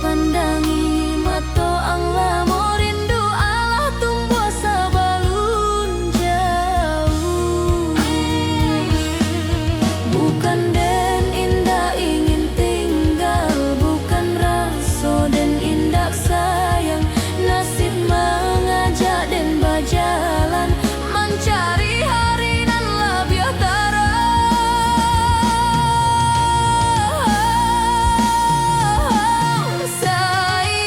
pandangi mato ang lamo rindu Allah tumbuh sabalun jauh. Bukan den indah ingin tinggal, bukan raso den indah sayang, nasib mengajak den berjalan mencari hari nan lebih terang. Sayang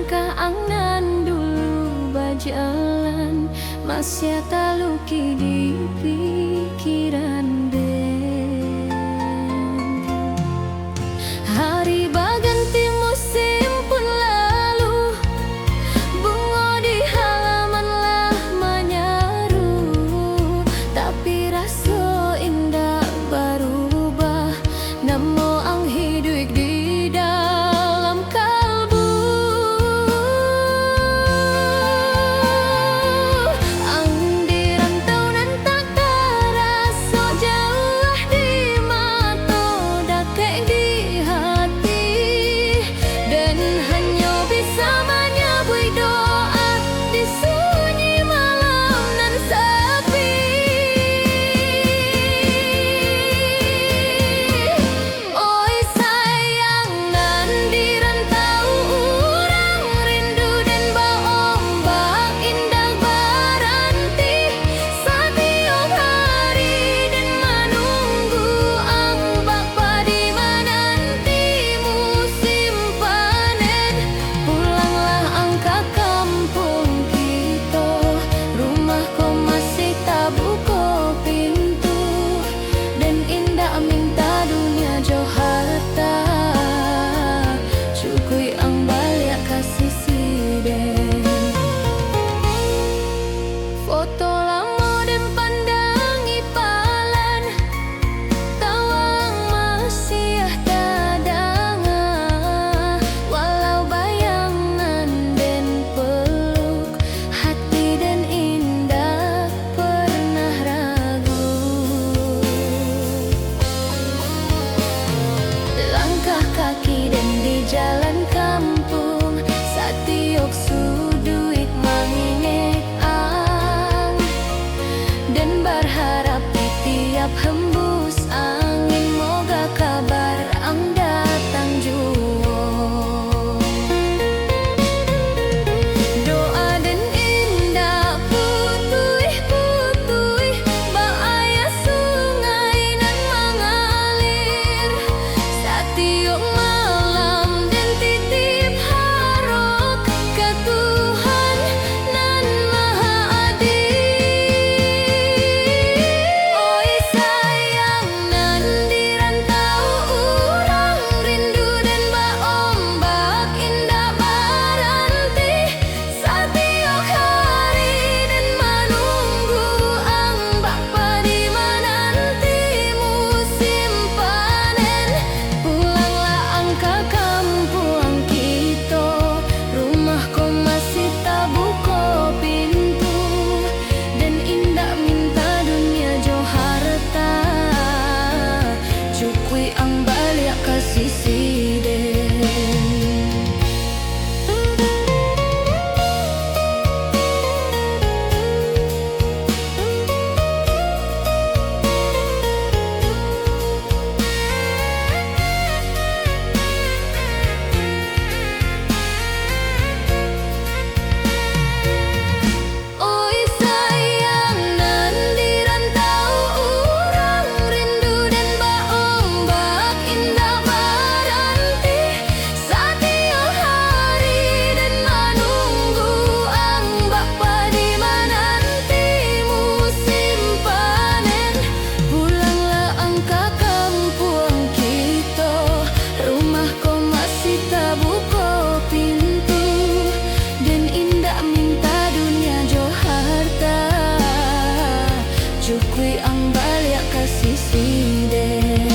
langkah angnan dulu berjalan, masih taluki di pikiran den. Hari berganti musim pun lalu, bunga di halaman lah menyaru, tapi rasa indah berubah, namo ang hidup di dalam kalbu. Ang dirantau nan tak terasa jauh di mata, dekat di hati, dan hanya bisa menyebut doa di sunyi malam nan sepi. Oi sayang nan dirantau urang rindu dan berombak indah berhenti setiap hari dan menunggu ang bapa di menanti musim panen. Pulanglah ang ke kampung kita, rumah kau masih tak buka pintu, dan indah minta dunia jauh harta, cukui ang balik kasih siden. Foto lama dan pandangi palan, tawang masih terdengar, walau bayangan dan peluk, hati dan indah pernah ragu. Langkah kaki dan di jalan kampung, setiap sudut mengingat ang, dan berharap di tiap hembus angin moga kabar ang datang jua. Doa dan indah putih-putih, bahaya sungai nan mengalir setiap malam, dan titip harap ke Tuhan nan maha adil. Oi sayang nan dirantau urang rindu dan berombak indah berhenti setiap hari, dan menunggu ang bapa di menanti musim panen. Pulanglah ang ke kampung kita, rumah kau masih tak buka pintu, dan indah minta dunia jauh harta, cukui ang balik kasih siden. Oi sayang nan dirantau urang rindu dan berombak indah berhenti setiap hari, dan menunggu ang bapa di menanti musim panen. Pulanglah ang ke kampung kita, rumah kau masih tak buka pintu, dan indah minta dunia jauh harta, cukui ang balik kasih siden.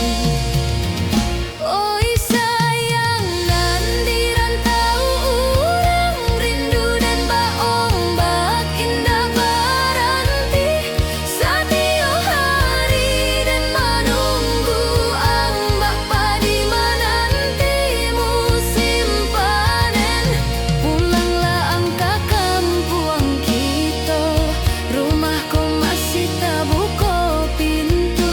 Oi sayang nan dirantau urang rindu dan berombak indah berhenti setiap hari, dan menunggu ang bapa di menanti musim panen. Pulanglah ang ke kampung kita, rumah kau masih tak buka pintu,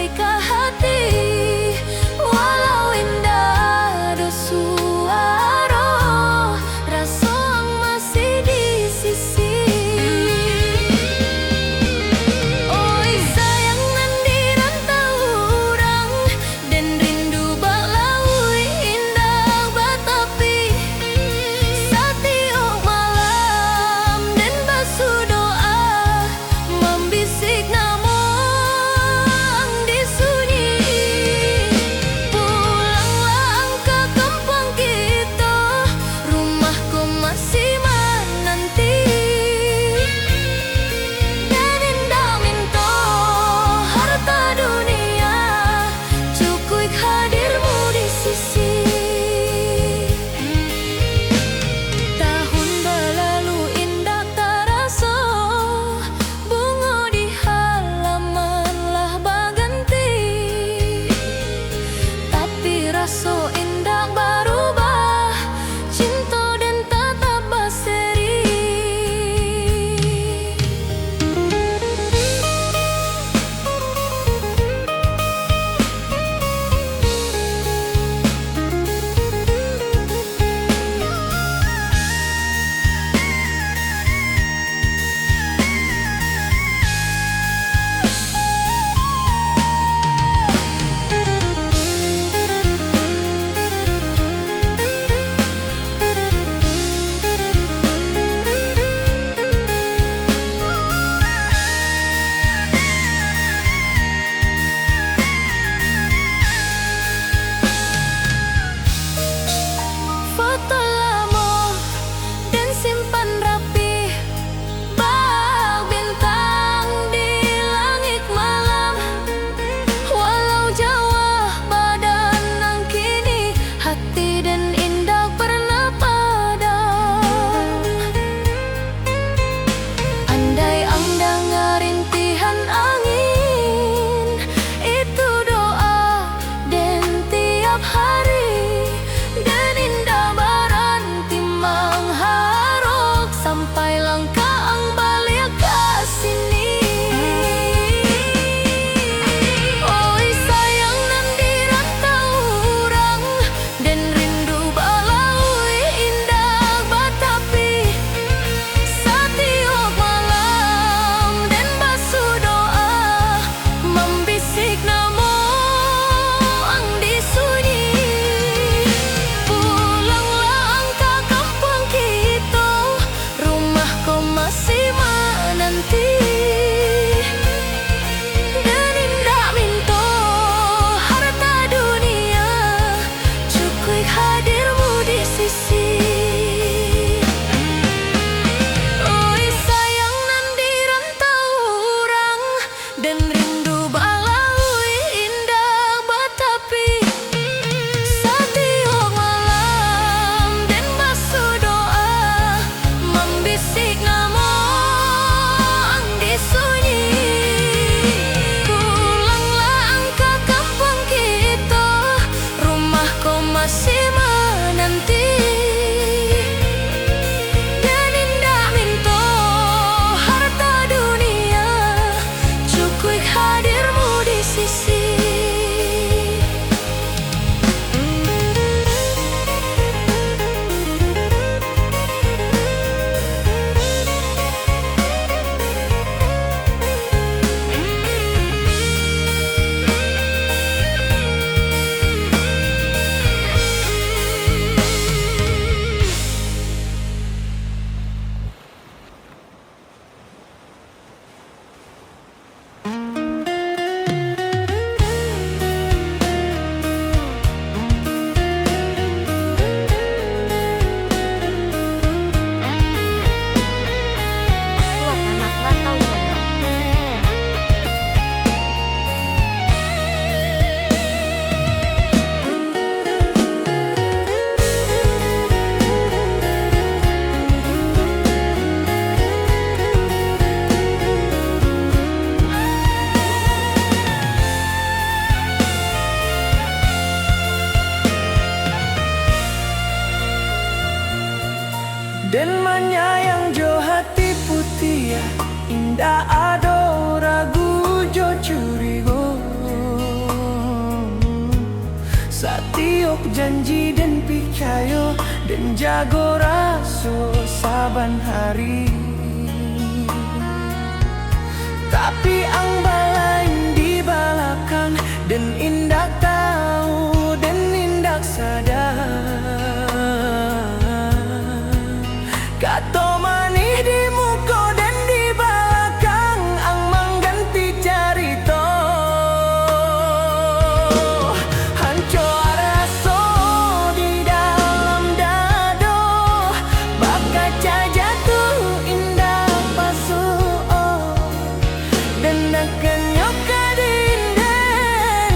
sampai ke hati. Walau indah do suara, rasa masih di sisi. Oi sayang nan di rantau urang, dan rindu bak laui indah batapi. Satiap malam dan basuh doa, membisik namang di sunyi. Pulanglah ke kampung kita, rumahku masih menanti. Dan indah minta harta dunia, cukup hadirmu di sisi. Tahun berlalu indah terasa, bunga di halaman lah berganti. Tapi rasa indah berubah, cinta dan tetap berseri. Foto lama dan simpan rapi, bak bintang di langit malam. Walau jauh badan nang kini, hati dan indah pernah padam. Andai anda ngerintihan angin, itu doa dan tiap hari. Dan indah baranti mengharuk, sampai langkah ang balik ke sini. Oi sayang nan di rantau urang, dan rindu balaui indah batapi. Satiap malam dan basuh doa, membisik namang di sunyi. Pulanglah ke kampung kita, rumahku masih menanti. Dan indah minta harta dunia, cukup hadirmu di sisi. Oi sayang nan di rantau urang, dan rindu balaui indah batapi. Satiap malam dan basuh doa, membisik namang di sunyi. Pulanglah ke kampung kita, rumahku masih menanti. Dan indah minta harta dunia, cukup hadirmu di sisi. Dan menyayang jo hati putih, indah ado ragu jo curigo. tok janji dan picayo dan jago raso saban hari. Tapi ang balain di belakang dan indak tahu dan indak sadar. Kato manih di muka dan di belakang ang mengganti carito. Hancur raso di dalam dado, bakaca jatuh indah pasuo dan akan nyoka dinden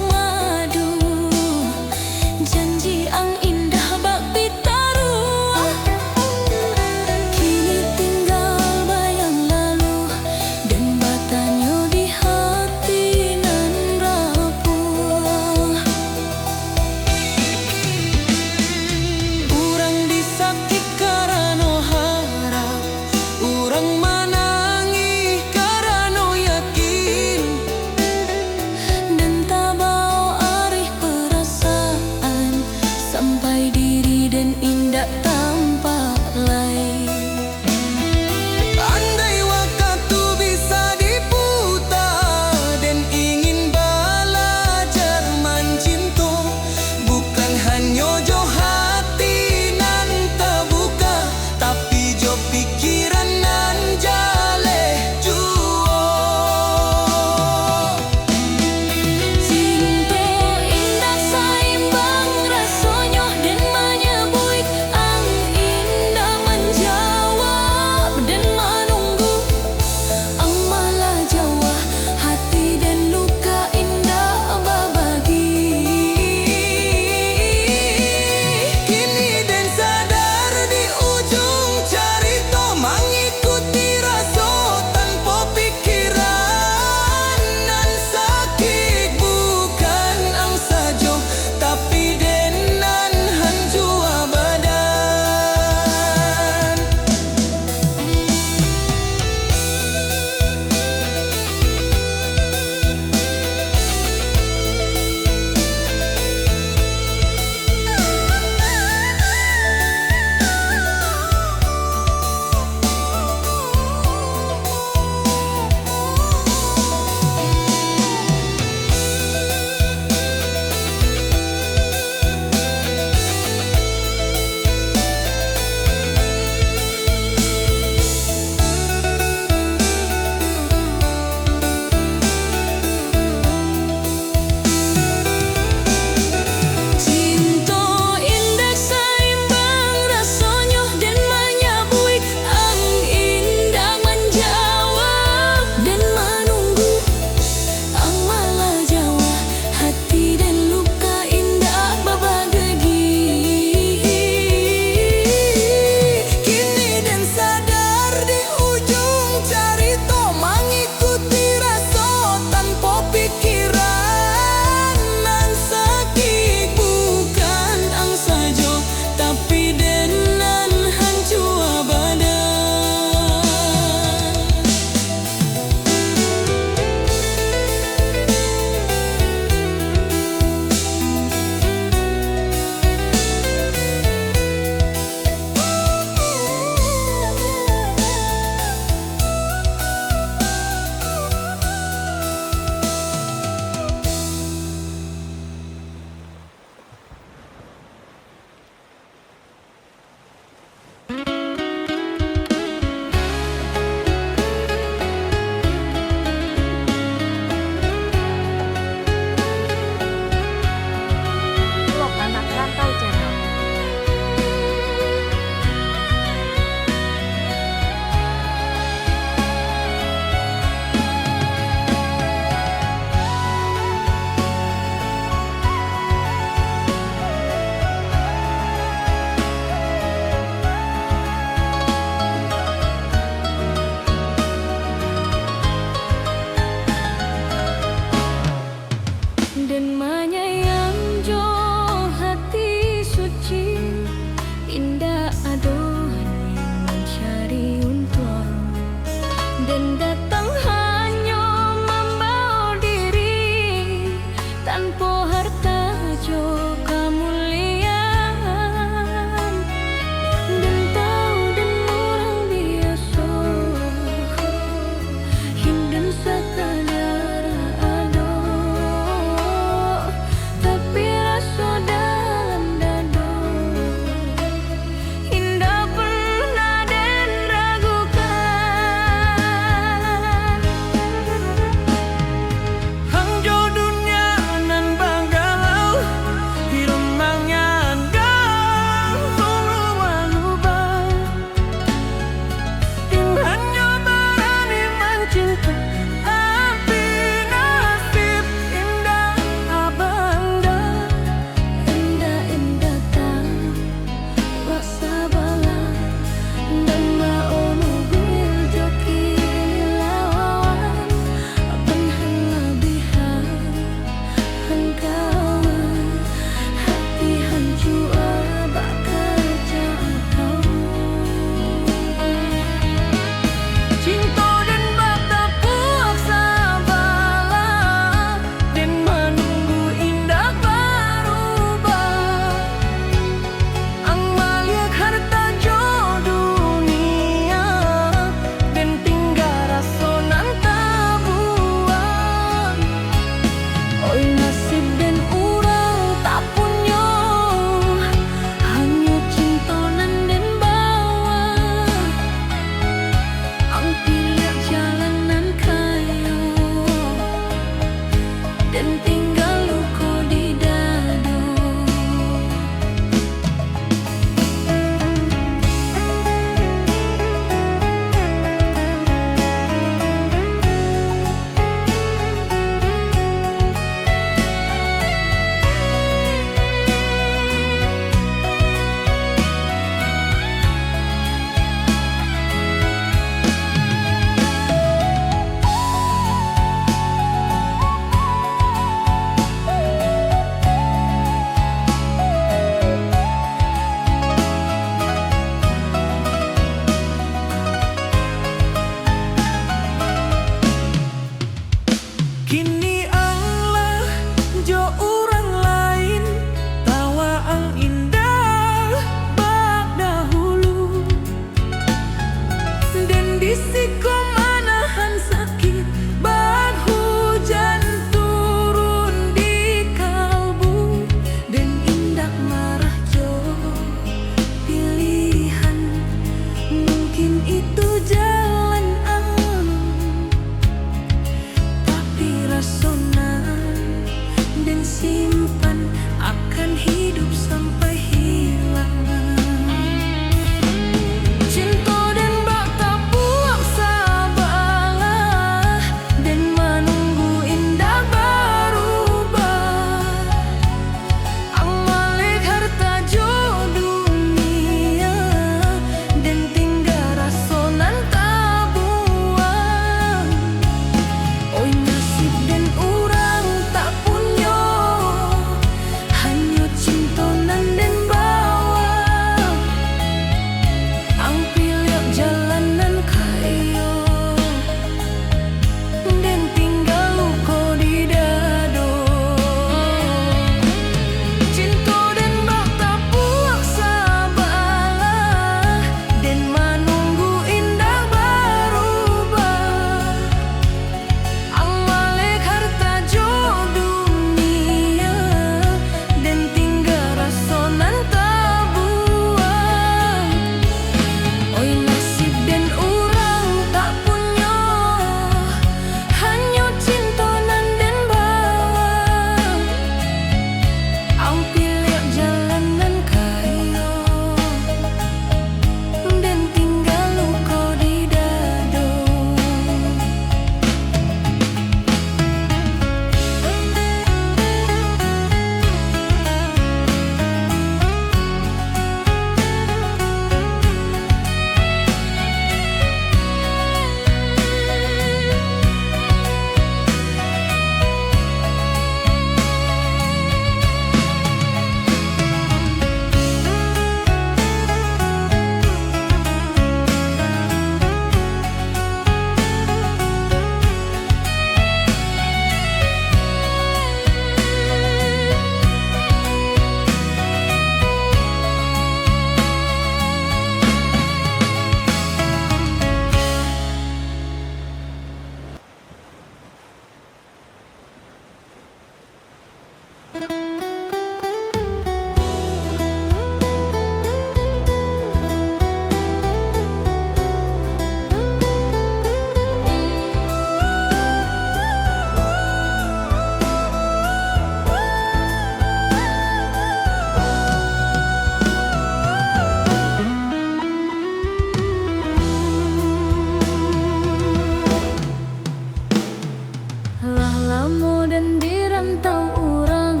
Lah lamo dan dirantau orang,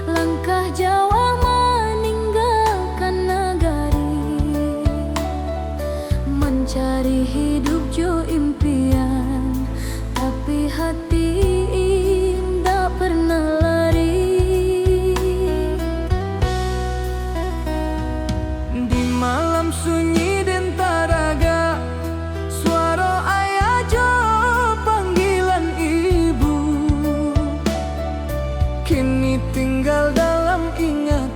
langkah Jawa meninggalkan nagari, mencari hidup jo impian, tapi hati tak pernah lari. Di malam sunyi dan taraga, suara ayah jo panggilan ibu, kini tinggal dalam ingatan.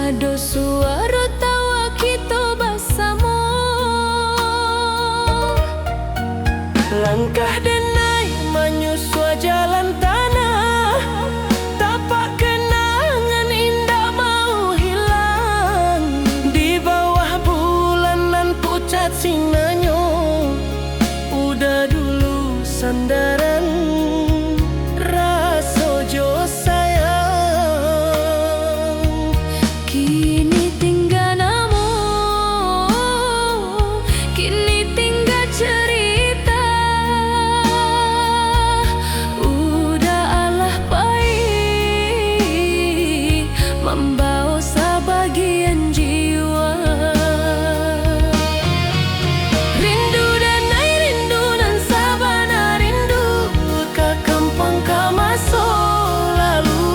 ado suara tawa kita bersama. Langkah denai menyusua jalan tanah, tapak kenangan indah mau hilang. Di bawah bulan nan pucat singanyo, udah dulu sandaran rasa jo sayang. Kini tinggal namo, kini tinggal cerita. Udah alah baik membawa sebagian jiwa. Rindu dan sabana rindu ke kampung ke masa lalu.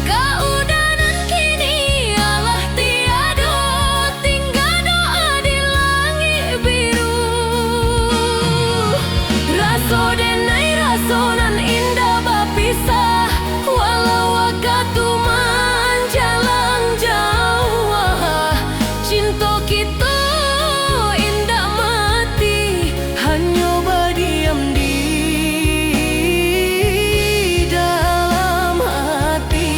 Keudanan kini alah tiada, tinggal doa di langit biru. Raso denai raso nan indah berpisah, walau waktu menjalang jauh. Cinta kita indah mati, hanya berdiam di dalam hati.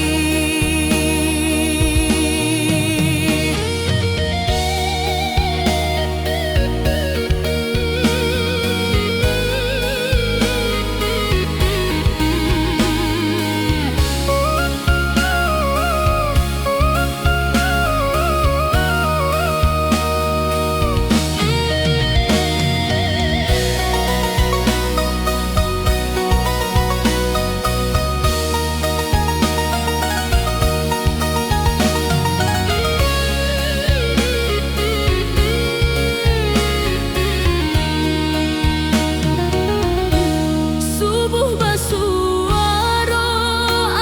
Subuh bersuara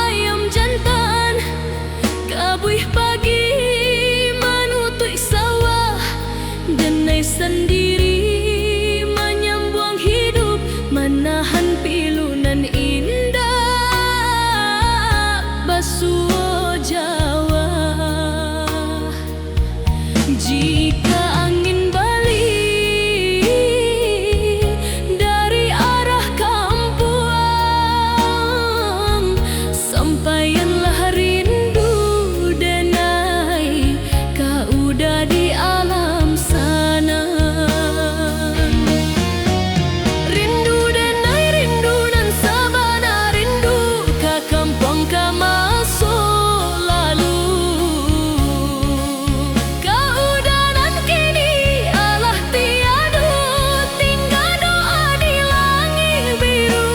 ayam jantan, kabuih pagi menutup sawah. Denai sendiri menyambung hidup, menahan pilunan indah basuh Jawa. Jika angin balik dari arah kampung, sampaianlah rindu denai, kau udah di alam sana. Rindu denai rindu nan sabana rindu ke kampung ke masa lalu. Keudanan kini alah tiada, tinggal doa di langit biru.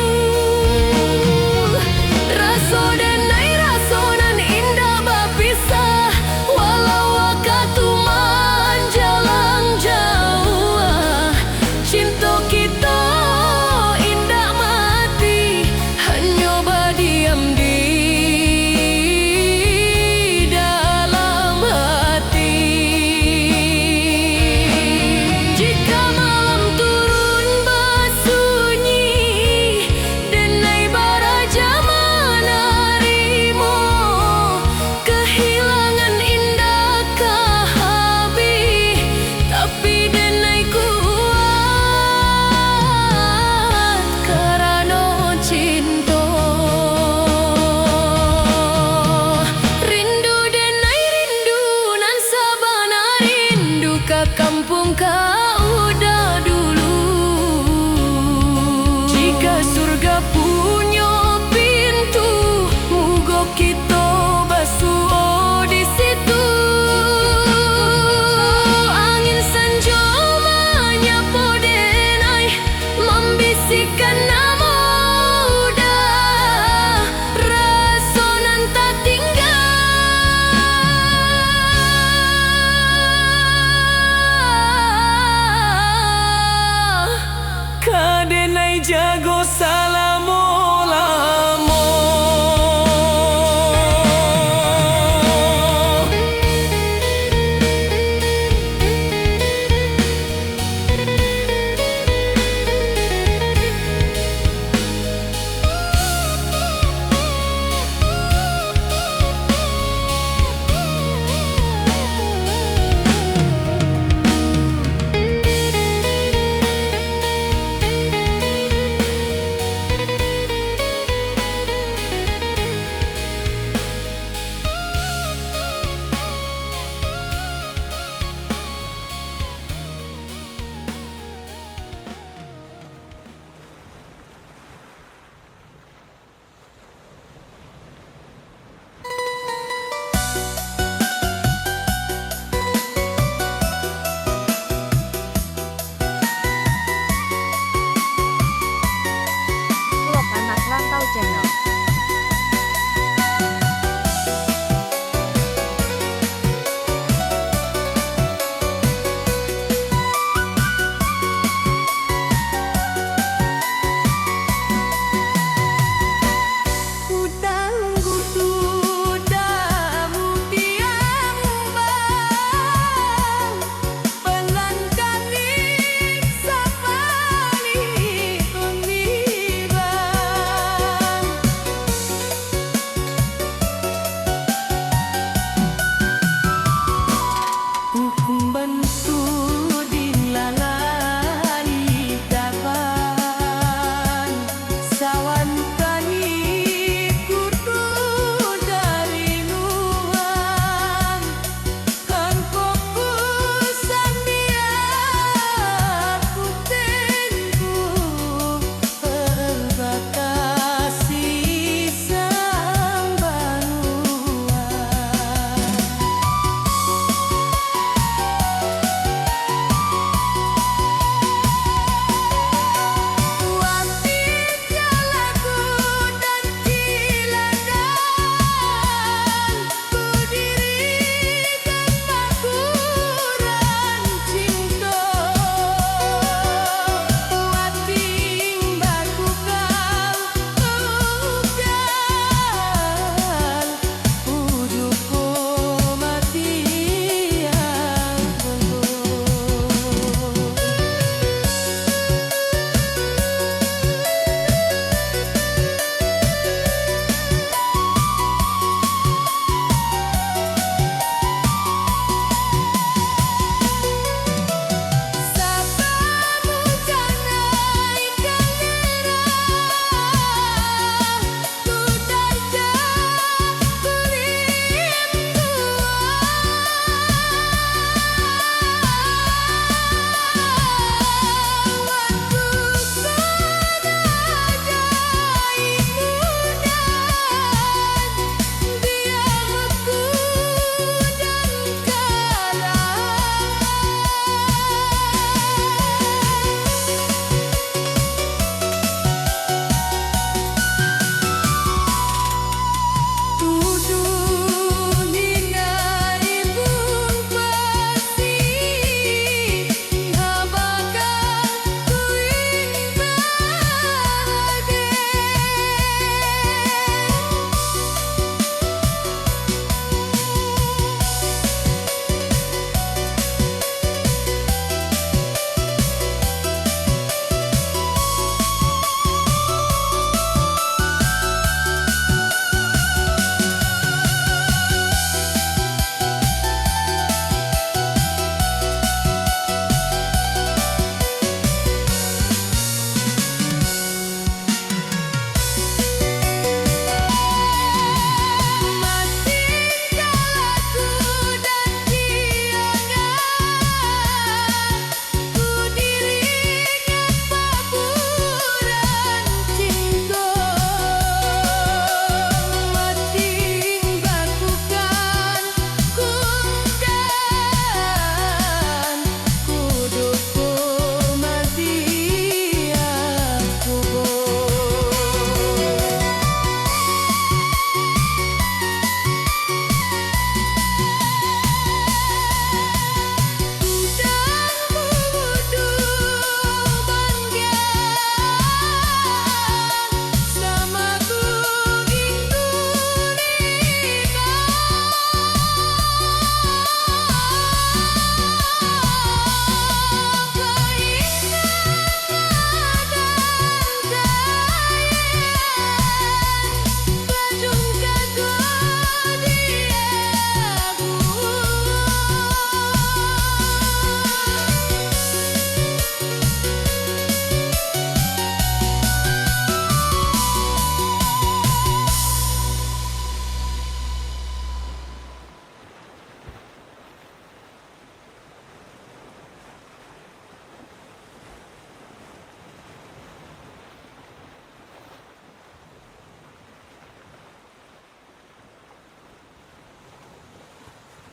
Raso denai raso nan indah berpisah, walau waktu menjalang jauh. Cinta kita indah mati, hanya berdiam di dalam hati. Jika malam turun bersunyi, denai baraja menerima kehilangan indah ke habis, tapi denai kuat kerana cinta. Rindu denai rindu nan sabana rindu ke kampung kau udah dulu. Jika surga punya pintu, moga kita basuh di situ. Angin senja menyapa denai, membisikkan nama udah, rasa nan tak tinggal. Kadenai jago